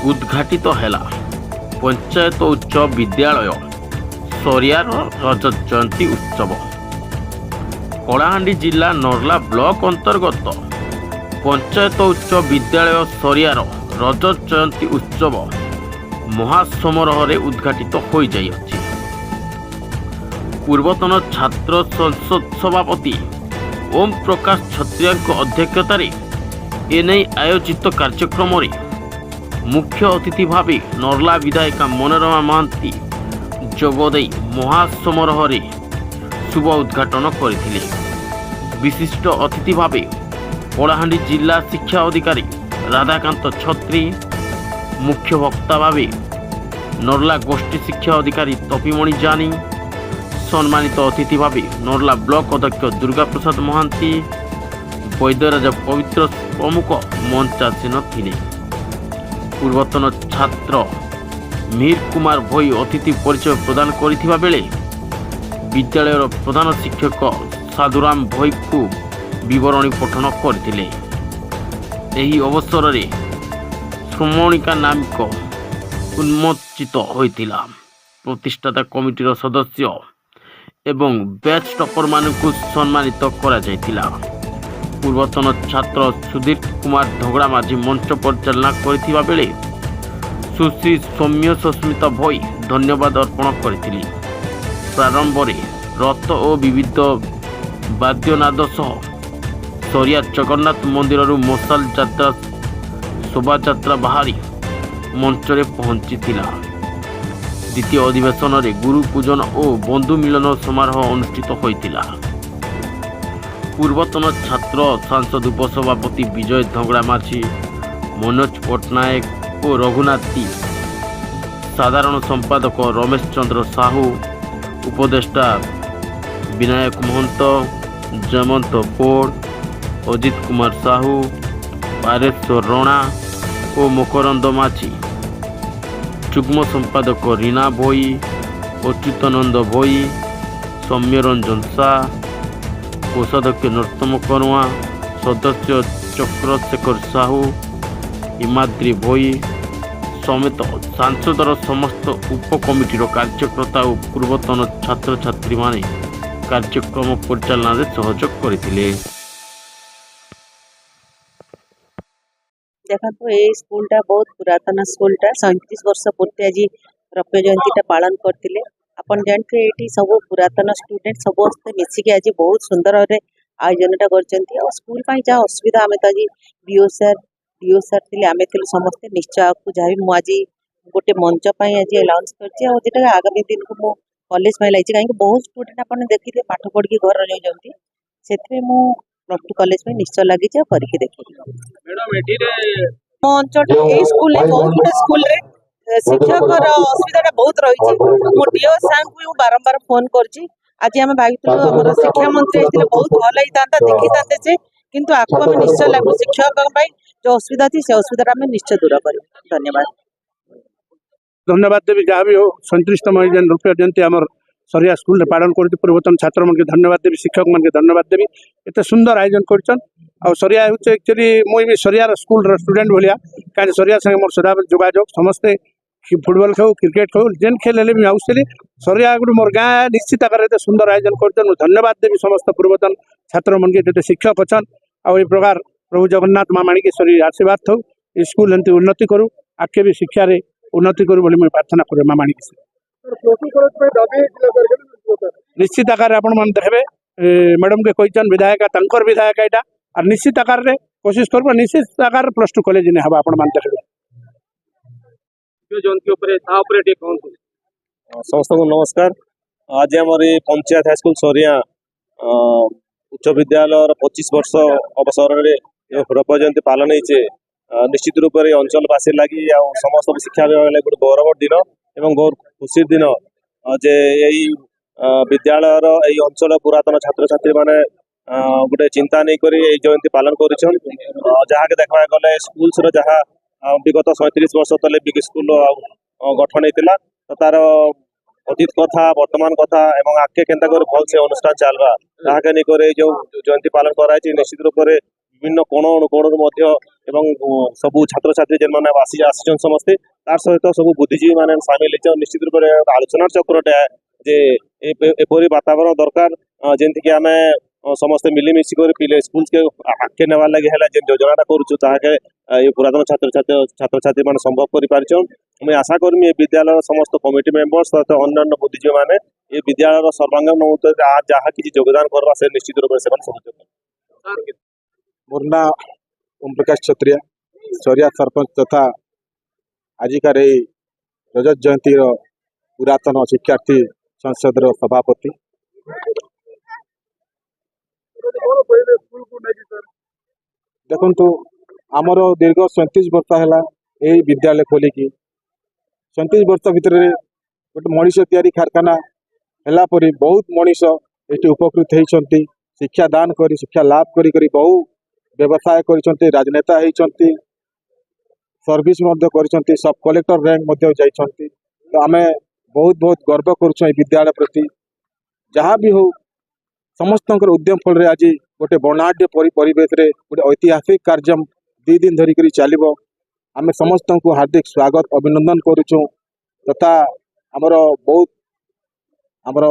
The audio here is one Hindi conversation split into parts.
उद्घाटित है पंचायत उच्च विद्यालय सरियार रजत जयंती उत्सव। कलाहांडी जिला नर्ला ब्लॉक अंतर्गत पंचायत उच्च विद्यालय सरियार रजत जयंती उत्सव महासमारोह उद्घाटित हो जाइए। पूर्वतन छात्र संसद सभापति ओम प्रकाश क्षत्रिय अध्यक्षतार एने आयोजित कार्यक्रम मुख्य अतिथि भाव नर्ला विधायिका मनोरमा महांती जोगदे महासमारोह शुभ उद्घाटन करथिले। विशिष्ट अतिथि भाव कलाहांडी जिला शिक्षा अधिकारी राधाकांत छत्री, मुख्य वक्ता भाव नर्ला गोष्ठी शिक्षा अधिकारी तपीमणि जानी, सम्मानित अतिथि भाव नर्ला ब्लॉक अध्यक्ष दुर्गा प्रसाद महांती, वैद्यराज पवित्र प्रमुख मंचासीन थिले। पूर्वतन छात्र मीर कुमार भोई अतिथि परिचय प्रदान करथिबा बेले विद्यालय प्रधान शिक्षक साधुराम भोई को विवरणी पठन करथिले। एही अवसर रे श्रोमणिका नामिक उन्मोचित होइतिला। प्रतिष्ठाता कमिटीर सदस्य एवं बैच टपर मानकु सम्मानित करा जायतिला। पूर्वतन छात्र सुधीर कुमार धगड़ा माझी मंच परिचालना करथिबा बेले सुश्री सौम्य सस्मिता भोई धन्यवाद अर्पण करथिली। प्रारंभ रे रथ और विविध वाद्यनाद सह सरिया जगन्नाथ मंदिर मशाल यात्रा शोभा यात्रा बाहरी मंचरे पहुंची। द्वितीय अधिवेशन रे गुरु पूजन और बंधु मिलन समारोह अनुष्ठित होइतिला। पूर्वतन छात्र सांसद उपसभापति विजय धगड़ा माझी, मनोज पट्टनायक और रघुनाथी, साधारण संपादक रमेश चंद्र साहू, उपदेष्टा विनायक महंत, जयमंत पोड़, अजित कुमार साहू, पारेश्वर रणा और मकरंद माझी, जुग्म संपादक रीना भोई, अच्युतानंद भोई, सौम्यरंजन शाह, कोषाध्यक्ष नरोत्तम करुआ, सदस्य चक्रशेखर साहू, हिमाद्री भोई समेत सांसदर समस्त उपकमिटीर कार्यकर्ता और पूर्वतन छात्र छात्री माने कार्यक्रम परिचालना रे सहयोग करथिले। देखा तो ये स्कूलटा बहुत पुरातन स्कूलटा 37 वर्ष पूर्ति आज रौप्य जयंतीटा पालन करथिले। अपन जानते ये सब पुरातन स्टूडेंट समस्त मिसिक आज बहुत सुंदर भाव आयोजनटा करछंती। और स्कूल पाई जा असुविधा आमे तो आज डीओ सर थिले, आमे थिले समस्त निश्चय आपको जाहि मु आज गोटे मंच पाई आज लॉन्च करछि। और जेटा आगामी दिन को मु कॉलेज में लाइछि काहे बहुत स्टूडेंट अपन देखिले पाठ पढ़ के घर रह जाउंती, सेथरे मु प्लस 2 कॉलेज में निश्चय लागि जा करके देखि। मैडम एठी रे मंचटा ए स्कूल रे बहुत गुड स्कूल रे शिक्षक असुविधा बहुत रही। मो डीओ साहब को बारंबार फोन करछि। आज आम भाविलु आम शिक्षा मंत्री आते बहुत भल होता देखी था से, किंतु आपको आम निश्चय लागू शिक्षक जो असुविधा थी से असुविधा आम निश्चय दूर कर। धन्यवाद धन्यवाद देवी। जहाँ भी हो 37तम रौप्य जयंती आम सरिया स्कूल पालन कर पूर्वतन छात्र मन के धन्यवाद देवी, शिक्षक मन के धन्यवाद देवी। एत सुंदर आयोजन कर सरिया एक्चुअली मुझे सरिया स्कूल स्टूडेंट भाया कहीं सरिया संगे मोर सदा जोगाजोग समस्ते फुटबॉल खेल क्रिकेट खेल जेन खेल हेले भी आउसली सरिया गोटे मोर गाँ निश्चित आकार सुंदर आयोजन कर धन्यवाद देवी समस्त पूर्वतन छात्र मन के जो शिक्षक अच्छन आ प्रकार प्रभु जगन्नाथ माँ माणिकेश्वरी आशीर्वाद थो स्कूल एमती उन्नति करूँ आगे भी शिक्षा रे उन्नति करूँ बोली मुझे प्रार्थना करूँ माँ माणिकेश्वरी। निश्चित आकार आपण मन देखे मैडम के कहन विधायक तंकर विधायक यहाँ और निश्चित आकार रे कोशिश करब निश्चित आकार प्लस 2 कॉलेज नहीं हम आपण मान देखे समस्त को नमस्कार। आज आम पंचायत हाईस्कूल सरिया उच्च विद्यालय 25 वर्ष अवसर में रौप्य जयंती पालन होइछे। निश्चित रूप से अंचलवासी लगी समस्त शिक्षा गोटे गौरव दिन एवं बहुत खुशी दिन जे यही विद्यालय अंचल पुरातन छात्र छात्री माने गोटे चिंता नहीं करी जयंती पालन कर जहाँ के देखा गले स्कूल जहाँ विगत 37 वर्ष तले बिग स्कूल गठन होता तो तार अतीत कथा वर्तमान कथा एवं आगे केन्ता कर भल से अनुष्ठान चलवा जहाँ के नहीं जो जयंती पालन कराई निश्चित रूप से विभिन्न कोण अनुकोण ଏବଂ ସବୁ ଛାତ୍ରଛାତ୍ରୀ ଯେମାନେ ଆସିଛନ୍ ସମସ୍ତେ ତାର ସହିତ ସବୁ ବୁଦ୍ଧିଜୀବୀ ମାନେ ସାମିଲ ହେଇଛନ୍। ନିଶ୍ଚିତ ରୂପରେ ଆଲୋଚନାର ଚକ୍ରଟେ ଯେ ଏପରି ବାତାବରଣ ଦରକାର ଯେମିତିକି ଆମେ ସମସ୍ତେ ମିଳିମିଶି କରି ପିଲେ ସ୍କୁଲକେ ଆଗକେ ନେବାର ଲାଗି ହେଲା ଯେନ୍ ଯୋଜନାଟା କରୁଛୁ ତାହାକେ ଏ ପୁରାତନ ଛାତ୍ରଛାତ୍ରୀ ମାନେ ସମ୍ଭବ କରିପାରିଛନ୍। ମୁଇଁ ଆଶା କରିମି ଏ ବିଦ୍ୟାଳୟର ସମସ୍ତ କମିଟି ମେମ୍ବର୍ସ ତଥା ଅନ୍ୟାନ୍ୟ ବୁଦ୍ଧିଜୀବୀ ମାନେ ଏ ବିଦ୍ୟାଳୟର ସର୍ବାଙ୍ଗୀନ ଉନ୍ନତିରେ ଯାହା କିଛି ଯୋଗଦାନ କରିବା ସେ ନିଶ୍ଚିତ ରୂପରେ ସେମାନେ ସହଯୋଗ କରିବେ। मोर ना ओम प्रकाश छत्रिया सरिया सरपंच तथा आजिकार रजत जयंती पुरातन शिक्षार्थी संसद सभापति। देखु आमर दीर्घ 37 वर्ष है यही विद्यालय खोलिकी 37 वर्ष भितर गोटे मनीष तैयारी कारखाना है परी बहुत मनीष ये उपकृत होती शिक्षा दान करी शिक्षा लाभ करी बहु व्यवसाय करिसंती राजनेता होती सर्विस कर सब कलेक्टर रैंक जाइछंती। तो आम बहुत बहुत गर्व करुँ विद्यालय प्रति जहाँ भी हो समस्त उद्यम फल आज गोटे वर्णाढ़ परिवेश गोटे ऐतिहासिक कार्य 2 दिन धरिक चलो आम समस्त को हार्दिक स्वागत अभिनंदन करुचु तथा आमर बहुत आमर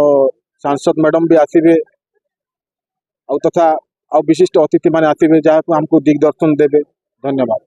सांसद मैडम भी आसवे तथा विशिष्ट अतिथि माने आसवे जहाँ को हमको दिग्दर्शन देवे। धन्यवाद।